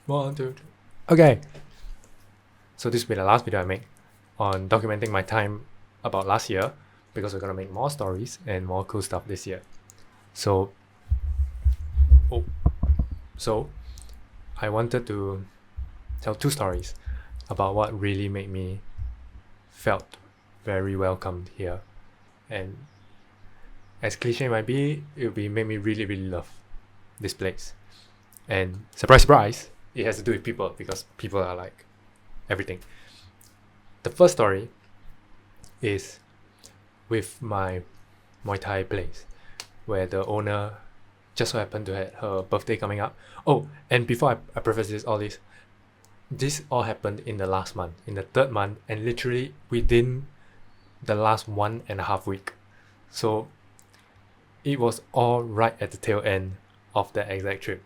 1, 2, 3. Okay. So this will be the last video I make on documenting my time about last year, because we're gonna make more stories and more cool stuff this year. So I wanted to tell 2 stories about what really made me felt very welcomed here. And as cliche it might be, it made me really, really love this place. And surprise, surprise, it has to do with people, because people are like everything. The first story is with my Muay Thai place, where the owner just so happened to have her birthday coming up. Oh, and before I preface this all happened in the last month, in the 3rd month, and literally within the last 1.5 week. So it was all right at the tail end of that exact trip,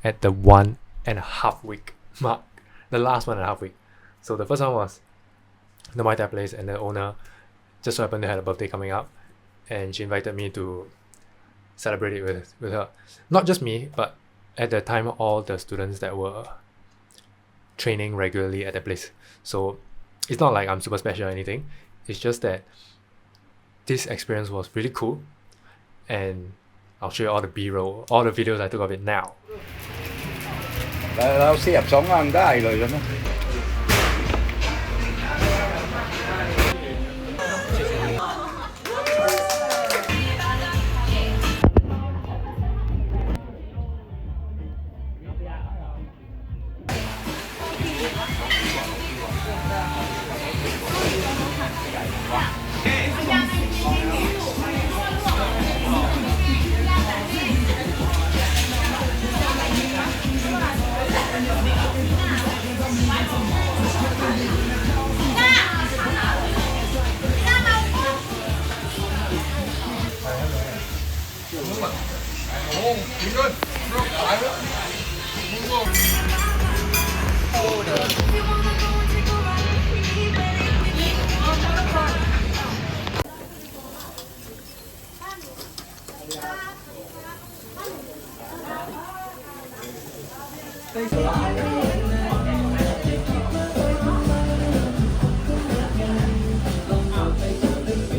at the 1.5 week mark, the last 1.5 week. So the first one was the Muay Thai place, and the owner just so happened to have a birthday coming up, and she invited me to celebrate it with her. Not just me, but at the time all the students that were training regularly at that place. So it's not like I'm super special or anything. It's just that this experience was really cool, and I'll show you all the B-roll, all the videos I took of it now. เราเสียบ2 อันได้เลยใช่ไหม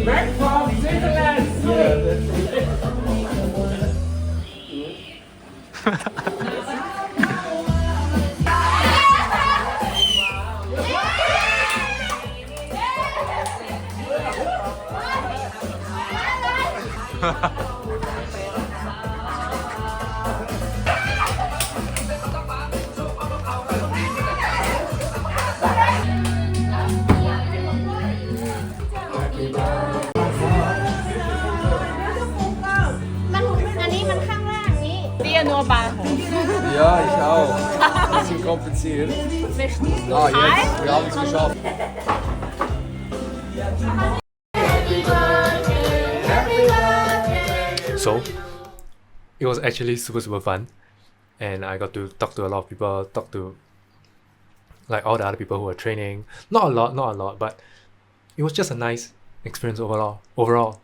Back from Switzerland! Ja, ich auch. Ein bisschen kompliziert. Ah, jetzt. Wir haben es geschafft. So it was actually super fun, and I got to talk to a lot of people, talk to like all the other people who were training. Not a lot, but it was just a nice experience overall.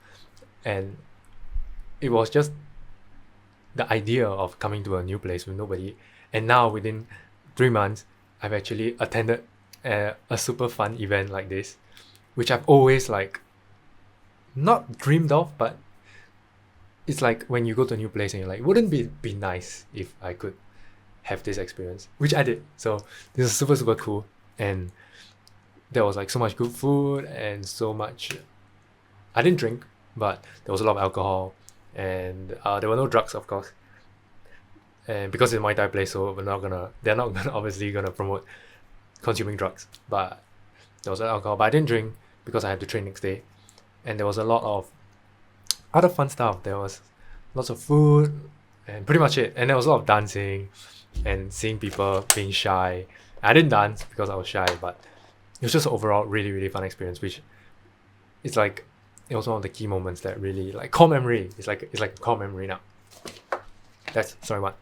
And it was just the idea of coming to a new place with nobody, and now within 3 months I've actually attended a super fun event like this, which I've always like not dreamed of, but it's like when you go to a new place and you're like, wouldn't it be nice if I could have this experience, which I did. So this is super cool, and there was like so much good food and so much. I didn't drink, but there was a lot of alcohol, and there were no drugs, of course. And because it's a Muay Thai place, so they're not gonna obviously gonna promote consuming drugs. But there was alcohol, but I didn't drink because I had to train next day. And there was a lot of other fun stuff. There was lots of food and pretty much it. And there was a lot of dancing and seeing people being shy. I didn't dance because I was shy, but it was just an overall really fun experience, which it's like it was one of the key moments that really like core memory. It's like a core memory now. That's story 1.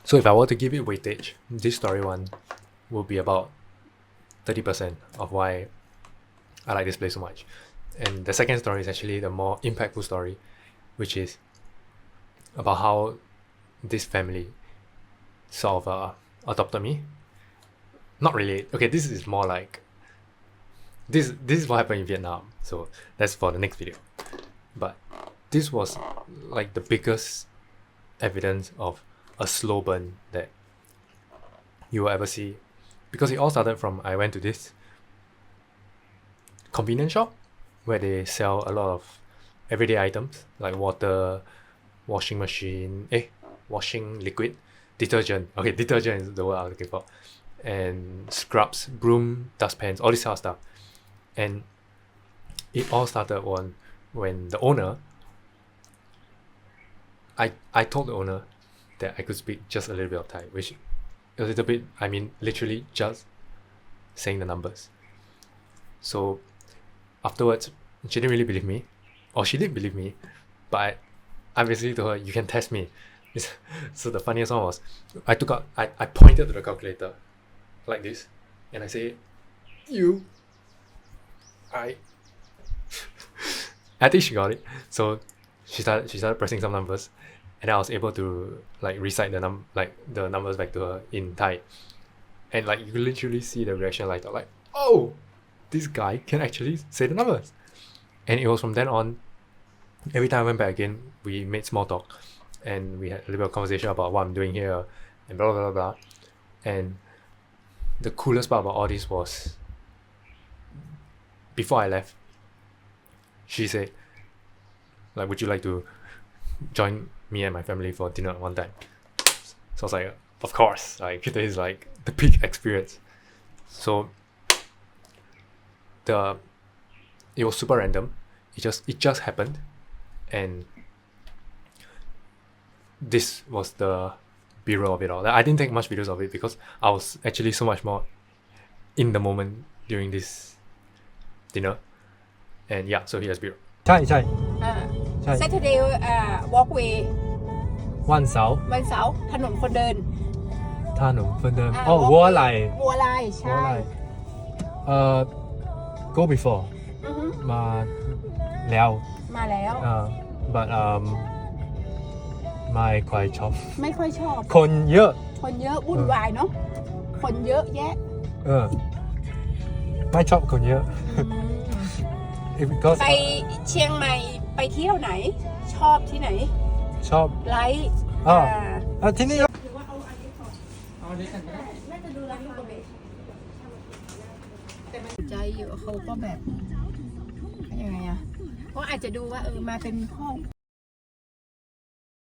So if I were to give it weightage, this story 1 will be about 30% of why I like this place so much. And the second story is actually the more impactful story, which is about how this family sort of adopted me. Not really. Okay, this is more like this is what happened in Vietnam. So that's for the next video. But this was like the biggest evidence of a slow burn that you will ever see, because it all started from I went to this convenience shop where they sell a lot of everyday items like water, washing machine, washing liquid, detergent. Okay, detergent is the word I was looking for, and scrubs, broom, dustpans, all this kind of stuff. And it all started when the owner, I told the owner that I could speak just a little bit of Thai, which a little bit, I mean literally just saying the numbers. So afterwards, she didn't really believe me, or she did believe me, but I basically told her, you can test me. So the funniest one was, I pointed to the calculator like this, and I say, I think she got it. So she started pressing some numbers, and I was able to like recite the numbers back to her in Thai, and like you could literally see the reaction, like oh, this guy can actually say the numbers. And it was from then on, every time I went back again, we made small talk, and we had a little bit of conversation about what I'm doing here, and blah blah blah blah. And the coolest part about all this was, before I left, she said, like, would you like to join me and my family for dinner one time? So I was like, of course, like this is like the peak experience. So it was super random. It just happened, and this was the B-roll of it all. I didn't take much videos of it because I was actually so much more in the moment during this dinner. And yeah, so here's B-roll. ใช่ใช่ ใช่ Saturday walkway วันเสาร์ วันเสาร์ถนนคนเดิน ถนนคนเดินอ๋อวัวไหล วัวลาย วัว ใช่ ไหลgo before อือฮึ มาแล้ว มาแล้ว but ไม่ค่อยชอบ ไม่ค่อยชอบ คนเยอะ คนเยอะวุ่นวายเนาะคนเยอะแยะ ไม่ชอบคนเยอะ because ไปเชียงใหม่ไปเที่ยวไหน ชอบที่ไหน ชอบ ไลท์ ที่นี่ ใจอยู่เขาก็แบบยังไงอะเพราะอาจจะดูว่ามาเป็นห้อง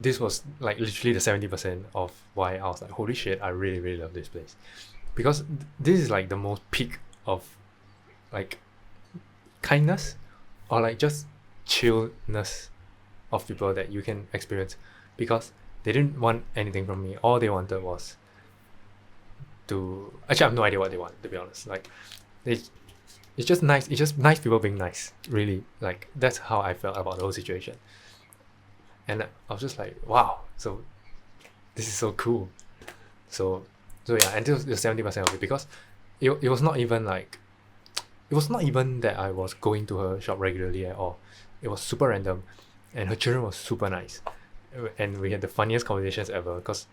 This was like literally the 70% of why I was like, holy shit, I really, really love this place. Because this is like the most peak of like kindness or like just chillness of people that you can experience, because they didn't want anything from me. All they wanted was to, actually I have no idea what they want, to be honest. Like it's just nice. It's just nice people being nice, really. Like that's how I felt about the whole situation. And I was just like, wow, so this is so cool. So yeah, and this was 70% of it, because it was not even like, it was not even that I was going to her shop regularly at all. It was super random, and her children was super nice, and we had the funniest conversations ever, because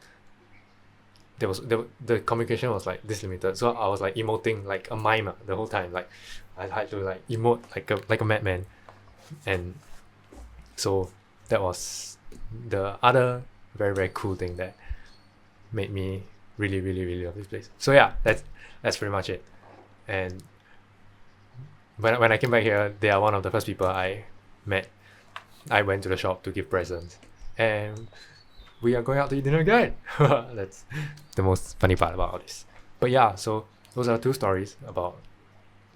the communication was like this limited. So I was like emoting like a mime the whole time. Like I had to like emote like a madman, and so that was the other very, very cool thing that made me really, really, really love this place. So yeah, that's pretty much it. And when I came back here, they are one of the first people I met. I went to the shop to give presents, and we are going out to eat dinner again. That's the most funny part about all this. But yeah, so those are two stories about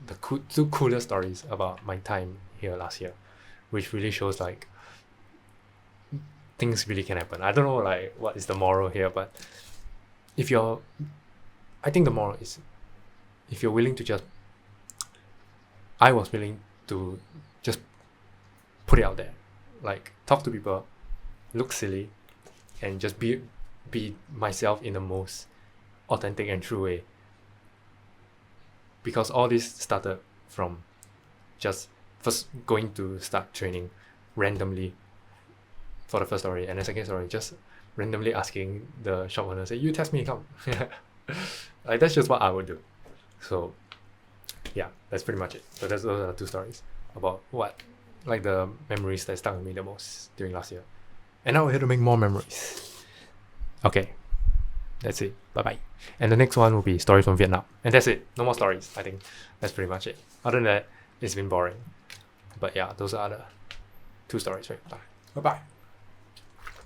the two coolest stories about my time here last year, which really shows like things really can happen. I don't know like what is the moral here, but I think the moral is, if you're willing to just, I was willing to just put it out there, like talk to people, look silly, and just be myself in the most authentic and true way. Because all this started from just first going to start training randomly for the first story, and the second story just randomly asking the shop owner, say, you test me, come. Like that's just what I would do. So yeah, that's pretty much it. So those are the 2 stories about what, like the memories that stuck with me the most during last year. And now we're here to make more memories. Okay, that's it. Bye bye. And the next one will be stories from Vietnam. And that's it. No more stories. I think that's pretty much it. Other than that, it's been boring. But yeah, those are the 2 stories, right? Bye bye.